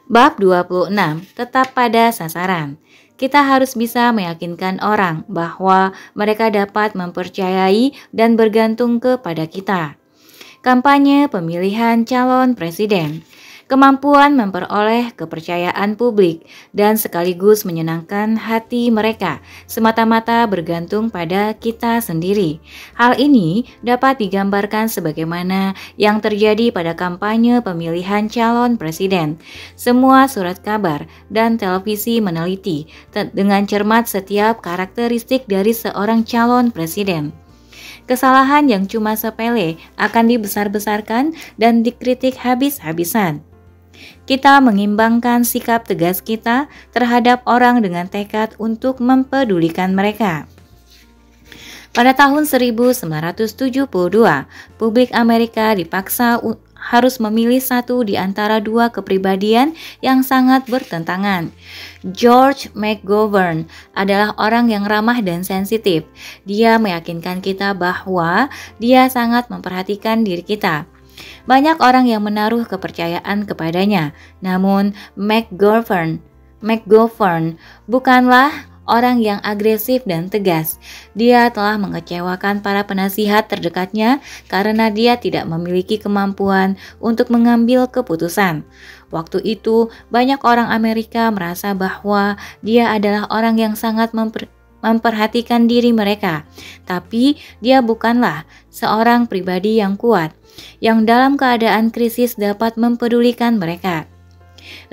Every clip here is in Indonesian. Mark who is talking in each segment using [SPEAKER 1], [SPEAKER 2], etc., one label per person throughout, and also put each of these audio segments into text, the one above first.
[SPEAKER 1] Bab 26, tetap pada sasaran. Kita harus bisa meyakinkan orang bahwa mereka dapat mempercayai dan bergantung kepada kita. Kampanye pemilihan calon presiden. Kemampuan memperoleh kepercayaan publik dan sekaligus menyenangkan hati mereka semata-mata bergantung pada kita sendiri. Hal ini dapat digambarkan sebagaimana yang terjadi pada kampanye pemilihan calon presiden. Semua surat kabar dan televisi meneliti dengan cermat setiap karakteristik dari seorang calon presiden. Kesalahan yang cuma sepele akan dibesar-besarkan dan dikritik habis-habisan. Kita mengimbangkan sikap tegas kita terhadap orang dengan tekad untuk mempedulikan mereka. Pada tahun 1972, publik Amerika dipaksa harus memilih satu di antara dua kepribadian yang sangat bertentangan. George McGovern adalah orang yang ramah dan sensitif. Dia meyakinkan kita bahwa dia sangat memperhatikan diri kita. Banyak orang yang menaruh kepercayaan kepadanya, namun McGovern bukanlah orang yang agresif dan tegas. Dia telah mengecewakan para penasihat terdekatnya karena dia tidak memiliki kemampuan untuk mengambil keputusan. Waktu itu, banyak orang Amerika merasa bahwa dia adalah orang yang sangat memperhatikan diri mereka, tapi dia bukanlah seorang pribadi yang kuat, yang dalam keadaan krisis dapat mempedulikan mereka.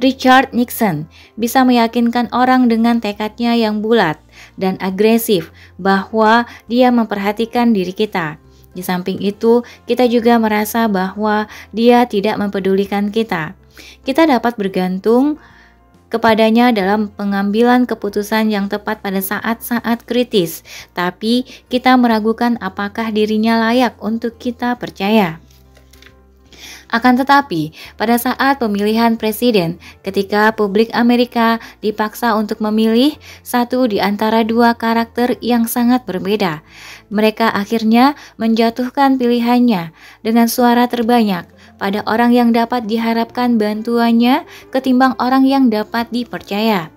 [SPEAKER 1] Richard Nixon bisa meyakinkan orang dengan tekadnya yang bulat dan agresif bahwa dia memperhatikan diri kita. Di samping itu, kita juga merasa bahwa dia tidak mempedulikan kita. Kita dapat bergantung kepadanya dalam pengambilan keputusan yang tepat pada saat-saat kritis, tapi kita meragukan apakah dirinya layak untuk kita percaya. Akan tetapi, pada saat pemilihan presiden, ketika publik Amerika dipaksa untuk memilih satu di antara dua karakter yang sangat berbeda, mereka akhirnya menjatuhkan pilihannya dengan suara terbanyak pada orang yang dapat diharapkan bantuannya ketimbang orang yang dapat dipercaya.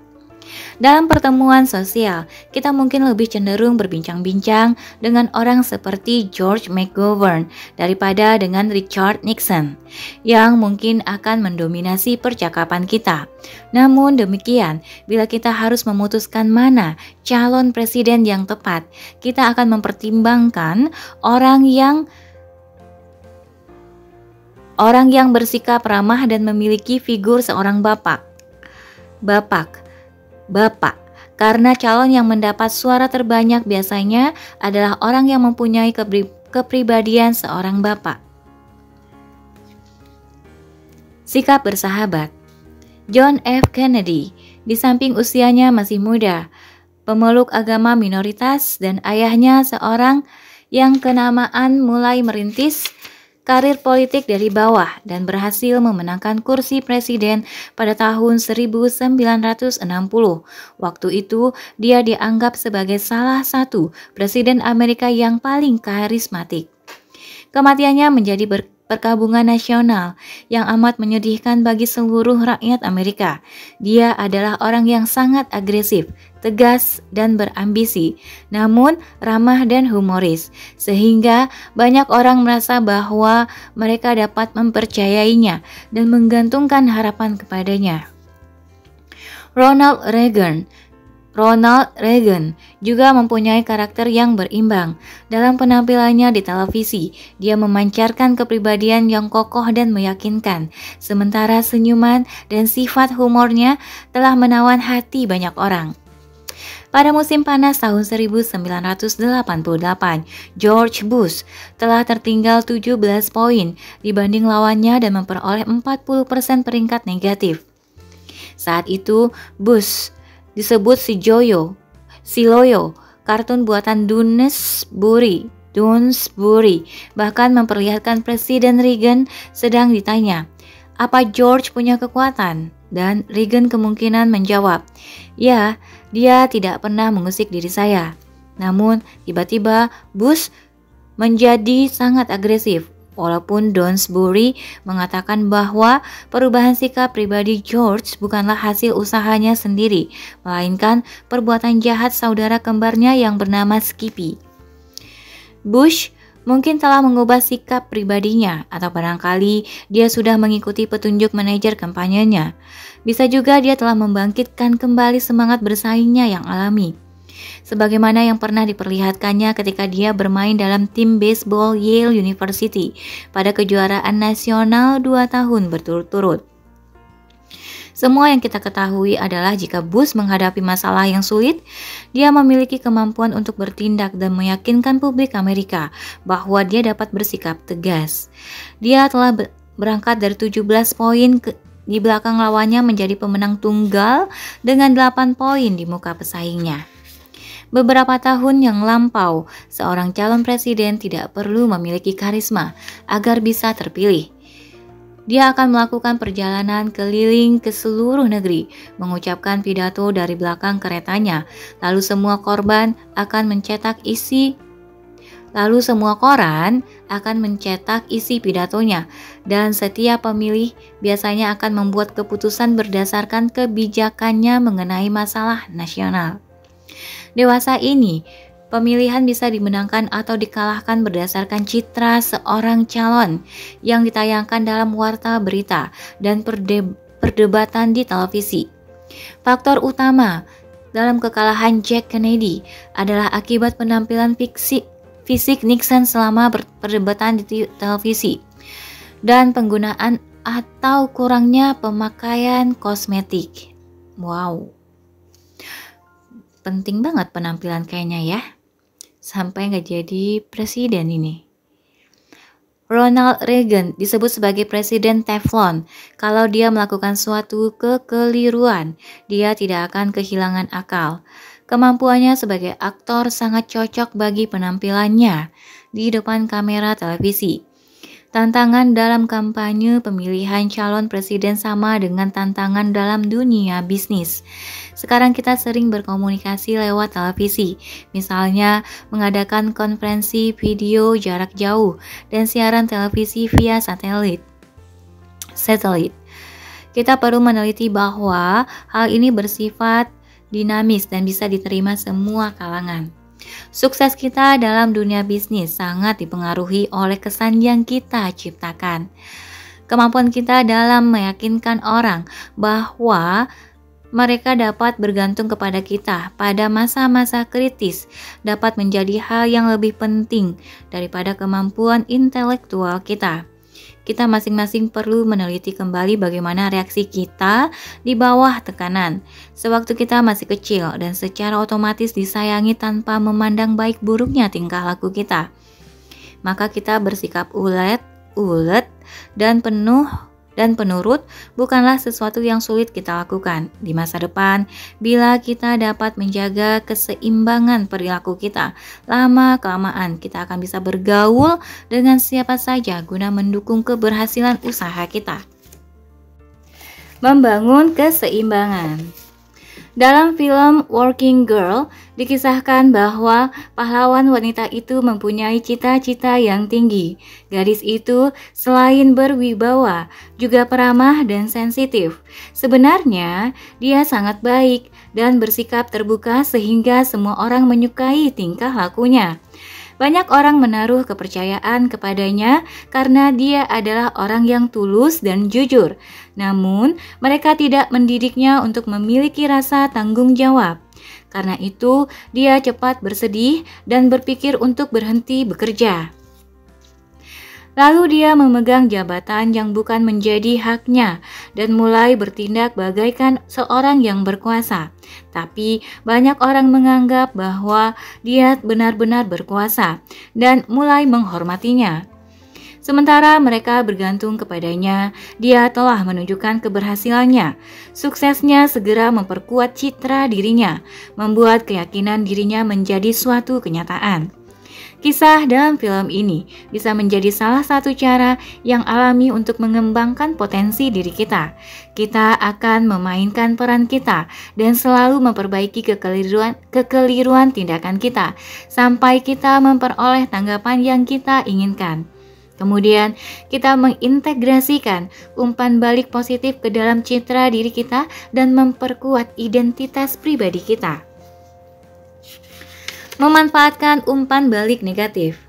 [SPEAKER 1] Dalam pertemuan sosial, kita mungkin lebih cenderung berbincang-bincang dengan orang seperti George McGovern daripada dengan Richard Nixon, yang mungkin akan mendominasi percakapan kita. Namun demikian, bila kita harus memutuskan mana calon presiden yang tepat, kita akan mempertimbangkan orang yang bersikap ramah dan memiliki figur seorang bapak, karena calon yang mendapat suara terbanyak biasanya adalah orang yang mempunyai kepribadian seorang bapak. Sikap bersahabat. John F. Kennedy, di samping usianya masih muda, pemeluk agama minoritas dan ayahnya seorang yang kenamaan mulai merintis karir politik dari bawah dan berhasil memenangkan kursi presiden pada tahun 1960. Waktu itu, dia dianggap sebagai salah satu presiden Amerika yang paling karismatik. Kematiannya menjadi perkabungan nasional yang amat menyedihkan bagi seluruh rakyat Amerika. Dia adalah orang yang sangat agresif, tegas, dan berambisi, namun ramah dan humoris, sehingga banyak orang merasa bahwa mereka dapat mempercayainya dan menggantungkan harapan kepadanya. Ronald Reagan juga mempunyai karakter yang berimbang. Dalam penampilannya di televisi, dia memancarkan kepribadian yang kokoh dan meyakinkan, sementara senyuman dan sifat humornya telah menawan hati banyak orang. Pada musim panas tahun 1988, George Bush telah tertinggal 17 poin dibanding lawannya dan memperoleh 40% peringkat negatif. Saat itu, Bush disebut si Loyo, kartun buatan Doonesbury, bahkan memperlihatkan Presiden Reagan sedang ditanya, apa George punya kekuatan? Dan Reagan kemungkinan menjawab, ya, dia tidak pernah mengusik diri saya. Namun, tiba-tiba Bush menjadi sangat agresif. Walaupun Downsbury mengatakan bahwa perubahan sikap pribadi George bukanlah hasil usahanya sendiri, melainkan perbuatan jahat saudara kembarnya yang bernama Skippy. Bush mungkin telah mengubah sikap pribadinya, atau barangkali dia sudah mengikuti petunjuk manajer kampanyenya. Bisa juga dia telah membangkitkan kembali semangat bersaingnya yang alami, sebagaimana yang pernah diperlihatkannya ketika dia bermain dalam tim baseball Yale University pada kejuaraan nasional 2 tahun berturut-turut. Semua yang kita ketahui adalah jika Bush menghadapi masalah yang sulit, dia memiliki kemampuan untuk bertindak dan meyakinkan publik Amerika bahwa dia dapat bersikap tegas. Dia telah berangkat dari 17 poin di belakang lawannya menjadi pemenang tunggal dengan 8 poin di muka pesaingnya. Beberapa tahun yang lampau, seorang calon presiden tidak perlu memiliki karisma agar bisa terpilih. Dia akan melakukan perjalanan keliling ke seluruh negeri, mengucapkan pidato dari belakang keretanya, lalu semua koran akan mencetak isi pidatonya, dan setiap pemilih biasanya akan membuat keputusan berdasarkan kebijakannya mengenai masalah nasional. Dewasa ini, pemilihan bisa dimenangkan atau dikalahkan berdasarkan citra seorang calon yang ditayangkan dalam warta berita dan perdebatan di televisi. Faktor utama dalam kekalahan Jack Kennedy adalah akibat penampilan fisik Nixon selama perdebatan di televisi dan penggunaan atau kurangnya pemakaian kosmetik. Wow. Penting banget penampilan kayaknya ya, sampai nggak jadi presiden ini. Ronald Reagan disebut sebagai presiden Teflon. Kalau dia melakukan suatu kekeliruan, dia tidak akan kehilangan akal. Kemampuannya sebagai aktor sangat cocok bagi penampilannya di depan kamera televisi. Tantangan dalam kampanye pemilihan calon presiden sama dengan tantangan dalam dunia bisnis. Sekarang kita sering berkomunikasi lewat televisi, misalnya mengadakan konferensi video jarak jauh dan siaran televisi via satelit. Kita perlu meneliti bahwa hal ini bersifat dinamis dan bisa diterima semua kalangan. Sukses kita dalam dunia bisnis sangat dipengaruhi oleh kesan yang kita ciptakan. Kemampuan kita dalam meyakinkan orang bahwa mereka dapat bergantung kepada kita pada masa-masa kritis dapat menjadi hal yang lebih penting daripada kemampuan intelektual kita. Kita masing-masing perlu meneliti kembali bagaimana reaksi kita di bawah tekanan, sewaktu kita masih kecil dan secara otomatis disayangi tanpa memandang baik buruknya tingkah laku kita. Maka kita bersikap ulet dan penurut bukanlah sesuatu yang sulit kita lakukan di masa depan bila kita dapat menjaga keseimbangan perilaku kita. Lama-kelamaan kita akan bisa bergaul dengan siapa saja guna mendukung keberhasilan usaha kita. Membangun keseimbangan. Dalam film Working Girl, dikisahkan bahwa pahlawan wanita itu mempunyai cita-cita yang tinggi. Gadis itu selain berwibawa, juga peramah dan sensitif. Sebenarnya, dia sangat baik dan bersikap terbuka sehingga semua orang menyukai tingkah lakunya. Banyak orang menaruh kepercayaan kepadanya karena dia adalah orang yang tulus dan jujur. Namun, mereka tidak mendidiknya untuk memiliki rasa tanggung jawab. Karena itu, dia cepat bersedih dan berpikir untuk berhenti bekerja. Lalu dia memegang jabatan yang bukan menjadi haknya dan mulai bertindak bagaikan seorang yang berkuasa. Tapi banyak orang menganggap bahwa dia benar-benar berkuasa dan mulai menghormatinya. Sementara mereka bergantung kepadanya, dia telah menunjukkan keberhasilannya. Suksesnya segera memperkuat citra dirinya, membuat keyakinan dirinya menjadi suatu kenyataan. Kisah dalam film ini bisa menjadi salah satu cara yang alami untuk mengembangkan potensi diri kita. Kita akan memainkan peran kita dan selalu memperbaiki kekeliruan tindakan kita sampai kita memperoleh tanggapan yang kita inginkan. Kemudian kita mengintegrasikan umpan balik positif ke dalam citra diri kita dan memperkuat identitas pribadi kita. Memanfaatkan umpan balik negatif.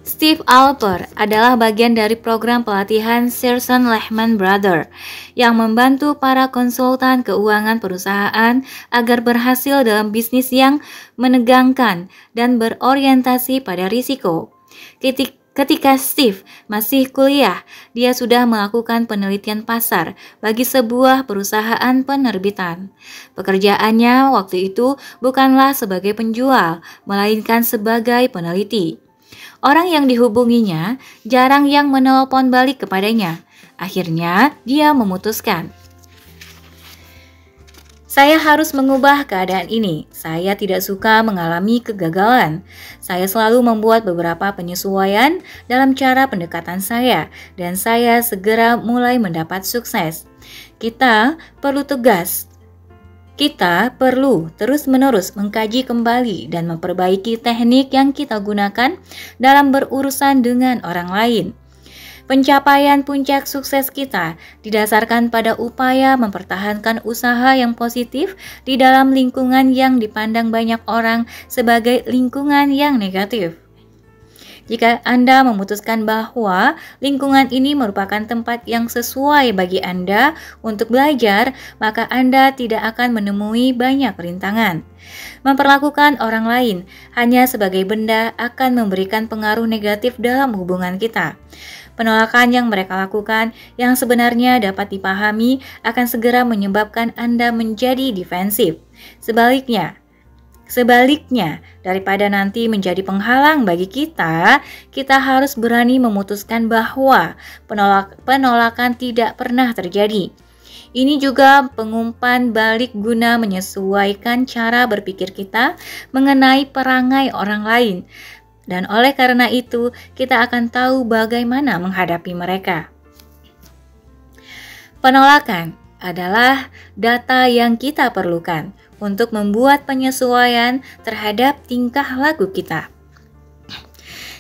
[SPEAKER 1] Steve Alper adalah bagian dari program pelatihan Shearson Lehman Brothers yang membantu para konsultan keuangan perusahaan agar berhasil dalam bisnis yang menegangkan dan berorientasi pada risiko. Ketika Steve masih kuliah, dia sudah melakukan penelitian pasar bagi sebuah perusahaan penerbitan. Pekerjaannya waktu itu bukanlah sebagai penjual, melainkan sebagai peneliti. Orang yang dihubunginya jarang yang menelpon balik kepadanya. Akhirnya dia memutuskan, saya harus mengubah keadaan ini. Saya tidak suka mengalami kegagalan. Saya selalu membuat beberapa penyesuaian dalam cara pendekatan saya, dan saya segera mulai mendapat sukses. Kita perlu tegas. Kita perlu terus-menerus mengkaji kembali dan memperbaiki teknik yang kita gunakan dalam berurusan dengan orang lain. Pencapaian puncak sukses kita didasarkan pada upaya mempertahankan usaha yang positif di dalam lingkungan yang dipandang banyak orang sebagai lingkungan yang negatif. Jika Anda memutuskan bahwa lingkungan ini merupakan tempat yang sesuai bagi Anda untuk belajar, maka Anda tidak akan menemui banyak rintangan. Memperlakukan orang lain hanya sebagai benda akan memberikan pengaruh negatif dalam hubungan kita. Penolakan yang mereka lakukan yang sebenarnya dapat dipahami akan segera menyebabkan Anda menjadi defensif. Sebaliknya, daripada nanti menjadi penghalang bagi kita, kita harus berani memutuskan bahwa penolakan tidak pernah terjadi. Ini juga pengumpan balik guna menyesuaikan cara berpikir kita mengenai perangai orang lain. Dan oleh karena itu, kita akan tahu bagaimana menghadapi mereka. Penolakan adalah data yang kita perlukan untuk membuat penyesuaian terhadap tingkah laku kita.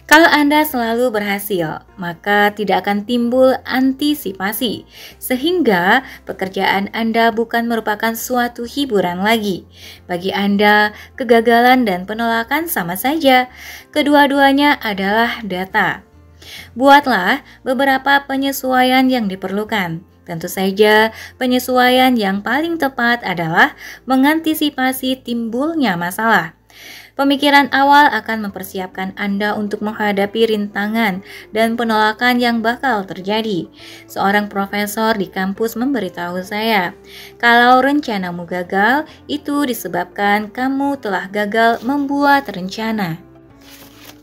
[SPEAKER 1] Kalau Anda selalu berhasil, maka tidak akan timbul antisipasi, sehingga pekerjaan Anda bukan merupakan suatu hiburan lagi. Bagi Anda, kegagalan dan penolakan sama saja. Kedua-duanya adalah data. Buatlah beberapa penyesuaian yang diperlukan. Tentu saja, penyesuaian yang paling tepat adalah mengantisipasi timbulnya masalah. Pemikiran awal akan mempersiapkan Anda untuk menghadapi rintangan dan penolakan yang bakal terjadi. Seorang profesor di kampus memberitahu saya, kalau rencanamu gagal, itu disebabkan kamu telah gagal membuat rencana.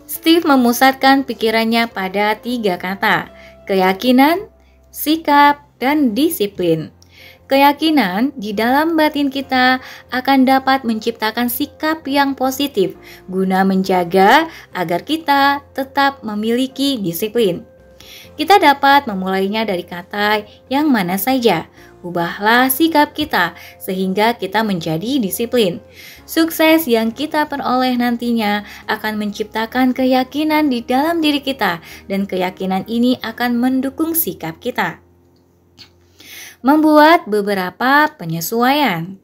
[SPEAKER 1] Steve memusatkan pikirannya pada 3 kata, keyakinan, sikap, dan disiplin. Keyakinan di dalam batin kita akan dapat menciptakan sikap yang positif guna menjaga agar kita tetap memiliki disiplin. Kita dapat memulainya dari kata yang mana saja. Ubahlah sikap kita sehingga kita menjadi disiplin. Sukses yang kita peroleh nantinya akan menciptakan keyakinan di dalam diri kita, dan keyakinan ini akan mendukung sikap kita. Membuat beberapa penyesuaian.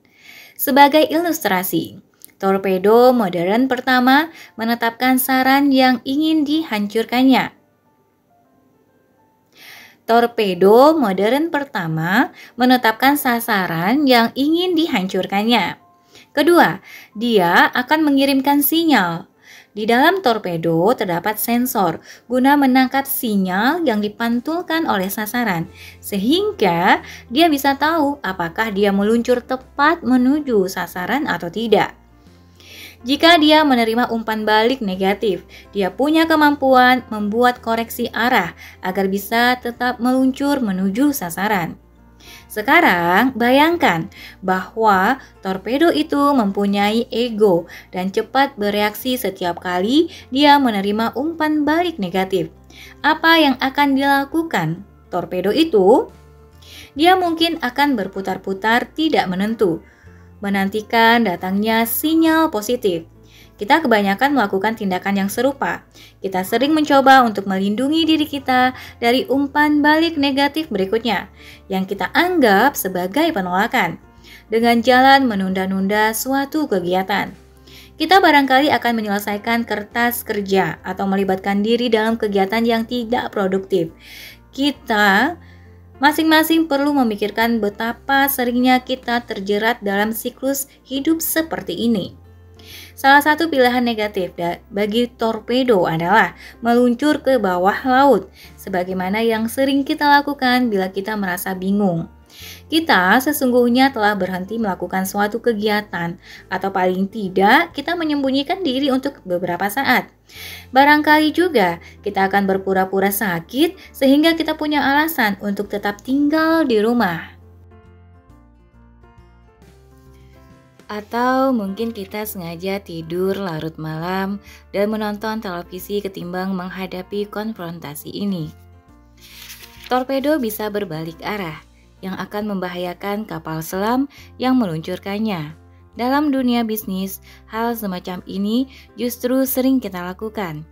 [SPEAKER 1] Sebagai ilustrasi, torpedo modern pertama menetapkan sasaran yang ingin dihancurkannya. Torpedo modern pertama menetapkan sasaran yang ingin dihancurkannya. Kedua, dia akan mengirimkan sinyal. Di dalam torpedo terdapat sensor guna menangkap sinyal yang dipantulkan oleh sasaran, sehingga dia bisa tahu apakah dia meluncur tepat menuju sasaran atau tidak. Jika dia menerima umpan balik negatif, dia punya kemampuan membuat koreksi arah agar bisa tetap meluncur menuju sasaran. Sekarang, bayangkan bahwa torpedo itu mempunyai ego dan cepat bereaksi setiap kali dia menerima umpan balik negatif. Apa yang akan dilakukan torpedo itu? Dia mungkin akan berputar-putar tidak menentu, menantikan datangnya sinyal positif. Kita kebanyakan melakukan tindakan yang serupa. Kita sering mencoba untuk melindungi diri kita dari umpan balik negatif berikutnya, yang kita anggap sebagai penolakan, dengan jalan menunda-nunda suatu kegiatan. Kita barangkali akan menyelesaikan kertas kerja atau melibatkan diri dalam kegiatan yang tidak produktif. Kita masing-masing perlu memikirkan betapa seringnya kita terjerat dalam siklus hidup seperti ini. Salah satu pilihan negatif bagi torpedo adalah meluncur ke bawah laut, sebagaimana yang sering kita lakukan bila kita merasa bingung. Kita sesungguhnya telah berhenti melakukan suatu kegiatan, atau paling tidak kita menyembunyikan diri untuk beberapa saat. Barangkali juga kita akan berpura-pura sakit sehingga kita punya alasan untuk tetap tinggal di rumah. Atau mungkin kita sengaja tidur larut malam dan menonton televisi ketimbang menghadapi konfrontasi ini. Torpedo bisa berbalik arah, yang akan membahayakan kapal selam yang meluncurkannya. Dalam dunia bisnis, hal semacam ini justru sering kita lakukan.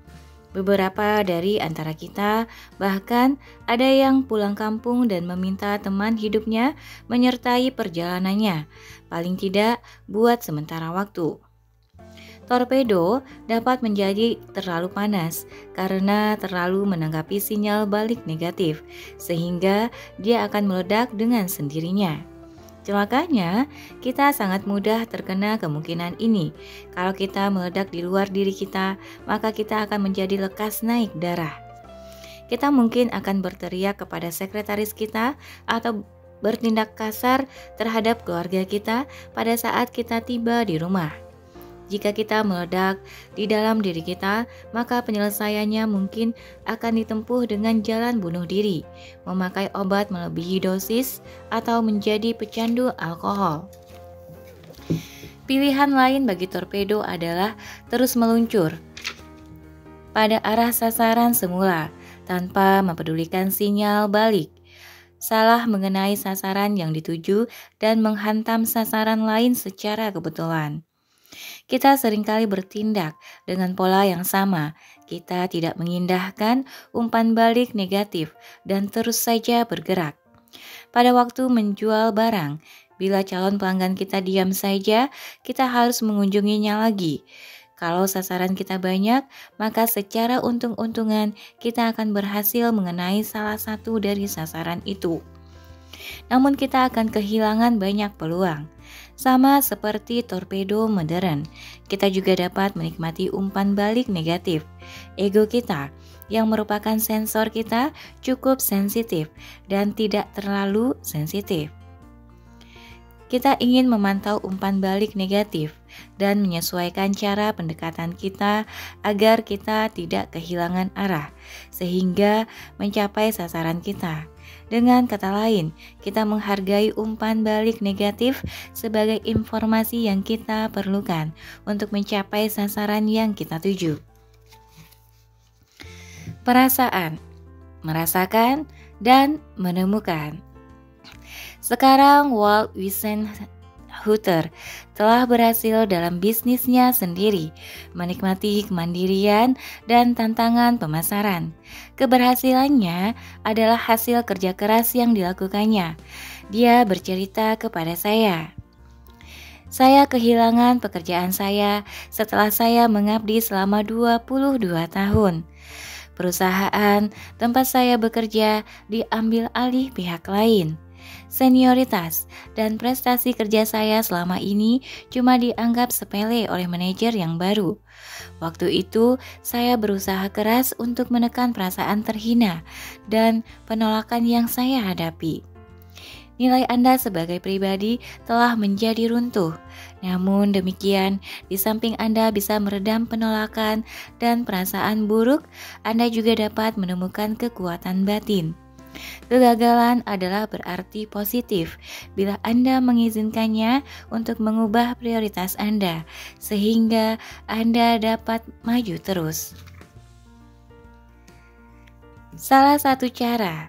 [SPEAKER 1] Beberapa dari antara kita bahkan ada yang pulang kampung dan meminta teman hidupnya menyertai perjalanannya, paling tidak buat sementara waktu. Torpedo dapat menjadi terlalu panas karena terlalu menanggapi sinyal balik negatif, sehingga dia akan meledak dengan sendirinya. Celakanya, kita sangat mudah terkena kemungkinan ini. Kalau kita meledak di luar diri kita, maka kita akan menjadi lekas naik darah. Kita mungkin akan berteriak kepada sekretaris kita atau bertindak kasar terhadap keluarga kita pada saat kita tiba di rumah. Jika kita meledak di dalam diri kita, maka penyelesaiannya mungkin akan ditempuh dengan jalan bunuh diri, memakai obat melebihi dosis, atau menjadi pecandu alkohol. Pilihan lain bagi torpedo adalah terus meluncur pada arah sasaran semula, tanpa mempedulikan sinyal balik, salah mengenai sasaran yang dituju, dan menghantam sasaran lain secara kebetulan. Kita seringkali bertindak dengan pola yang sama. Kita tidak mengindahkan umpan balik negatif dan terus saja bergerak. Pada waktu menjual barang, bila calon pelanggan kita diam saja, kita harus mengunjunginya lagi. Kalau sasaran kita banyak, maka secara untung-untungan kita akan berhasil mengenai salah satu dari sasaran itu. Namun kita akan kehilangan banyak peluang. Sama seperti torpedo modern, kita juga dapat menikmati umpan balik negatif. Ego kita, yang merupakan sensor kita, cukup sensitif dan tidak terlalu sensitif. Kita ingin memantau umpan balik negatif dan menyesuaikan cara pendekatan kita agar kita tidak kehilangan arah, sehingga mencapai sasaran kita. Dengan kata lain, kita menghargai umpan balik negatif sebagai informasi yang kita perlukan untuk mencapai sasaran yang kita tuju. Perasaan, merasakan, dan menemukan. Sekarang Walt Whisenhuter telah berhasil dalam bisnisnya sendiri, menikmati kemandirian dan tantangan pemasaran. Keberhasilannya adalah hasil kerja keras yang dilakukannya. Dia bercerita kepada saya kehilangan pekerjaan saya setelah saya mengabdi selama 22 tahun. Perusahaan tempat saya bekerja diambil alih pihak lain. Senioritas dan prestasi kerja saya selama ini cuma dianggap sepele oleh manajer yang baru. Waktu itu, saya berusaha keras untuk menekan perasaan terhina dan penolakan yang saya hadapi. Nilai Anda sebagai pribadi telah menjadi runtuh. Namun demikian, di samping Anda bisa meredam penolakan dan perasaan buruk, Anda juga dapat menemukan kekuatan batin. Kegagalan adalah berarti positif bila Anda mengizinkannya untuk mengubah prioritas Anda, sehingga Anda dapat maju terus. Salah satu cara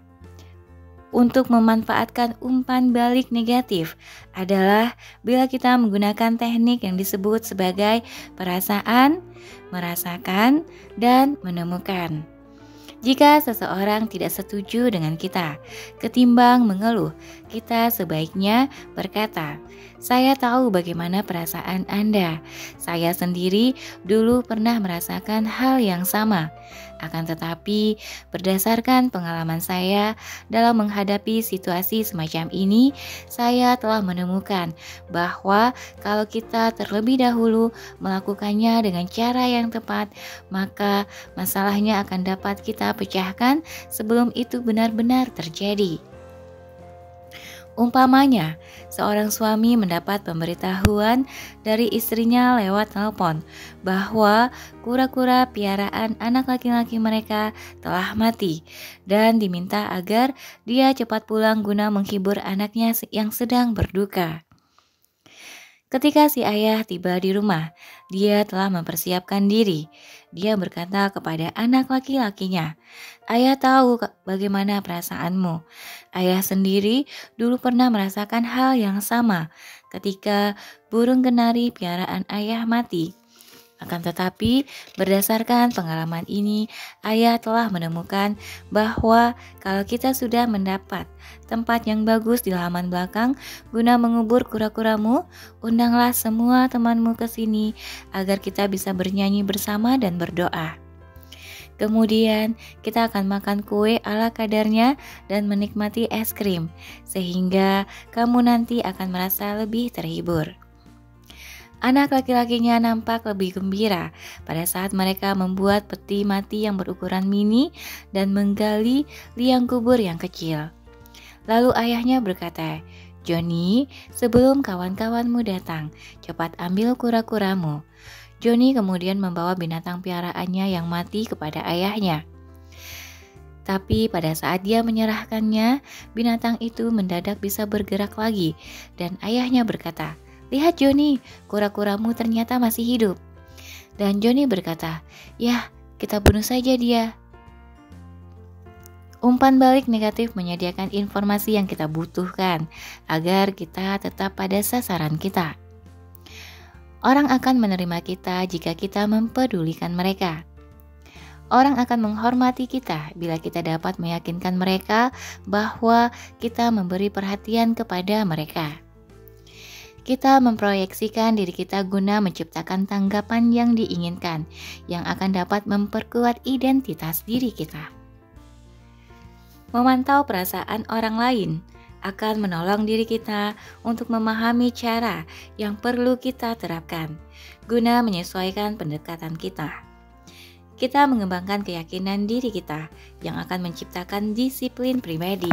[SPEAKER 1] untuk memanfaatkan umpan balik negatif adalah bila kita menggunakan teknik yang disebut sebagai perasaan, merasakan, dan menemukan. Jika seseorang tidak setuju dengan kita, ketimbang mengeluh, kita sebaiknya berkata, "Saya tahu bagaimana perasaan Anda. Saya sendiri dulu pernah merasakan hal yang sama. Akan tetapi, berdasarkan pengalaman saya dalam menghadapi situasi semacam ini, saya telah menemukan bahwa kalau kita terlebih dahulu melakukannya dengan cara yang tepat, maka masalahnya akan dapat kita pecahkan sebelum itu benar-benar terjadi." Umpamanya, seorang suami mendapat pemberitahuan dari istrinya lewat telepon bahwa kura-kura piaraan anak laki-laki mereka telah mati dan diminta agar dia cepat pulang guna menghibur anaknya yang sedang berduka. Ketika si ayah tiba di rumah, dia telah mempersiapkan diri. Dia berkata kepada anak laki-lakinya, "Ayah tahu bagaimana perasaanmu. Ayah sendiri dulu pernah merasakan hal yang sama ketika burung kenari piaraan ayah mati. Akan tetapi, berdasarkan pengalaman ini, ayah telah menemukan bahwa kalau kita sudah mendapat tempat yang bagus di halaman belakang guna mengubur kura-kuramu, undanglah semua temanmu ke sini agar kita bisa bernyanyi bersama dan berdoa. Kemudian kita akan makan kue ala kadarnya dan menikmati es krim, sehingga kamu nanti akan merasa lebih terhibur." Anak laki-lakinya nampak lebih gembira pada saat mereka membuat peti mati yang berukuran mini dan menggali liang kubur yang kecil. Lalu ayahnya berkata, "Johnny, sebelum kawan-kawanmu datang, cepat ambil kura-kuramu." Johnny kemudian membawa binatang piaraannya yang mati kepada ayahnya. Tapi pada saat dia menyerahkannya, binatang itu mendadak bisa bergerak lagi dan ayahnya berkata, "Lihat Johnny, kura-kuramu ternyata masih hidup." Dan Johnny berkata, "Ya, kita bunuh saja dia." Umpan balik negatif menyediakan informasi yang kita butuhkan agar kita tetap pada sasaran kita. Orang akan menerima kita jika kita mempedulikan mereka. Orang akan menghormati kita bila kita dapat meyakinkan mereka bahwa kita memberi perhatian kepada mereka. Kita memproyeksikan diri kita guna menciptakan tanggapan yang diinginkan, yang akan dapat memperkuat identitas diri kita. Memantau perasaan orang lain akan menolong diri kita untuk memahami cara yang perlu kita terapkan, guna menyesuaikan pendekatan kita. Kita mengembangkan keyakinan diri kita yang akan menciptakan disiplin pribadi.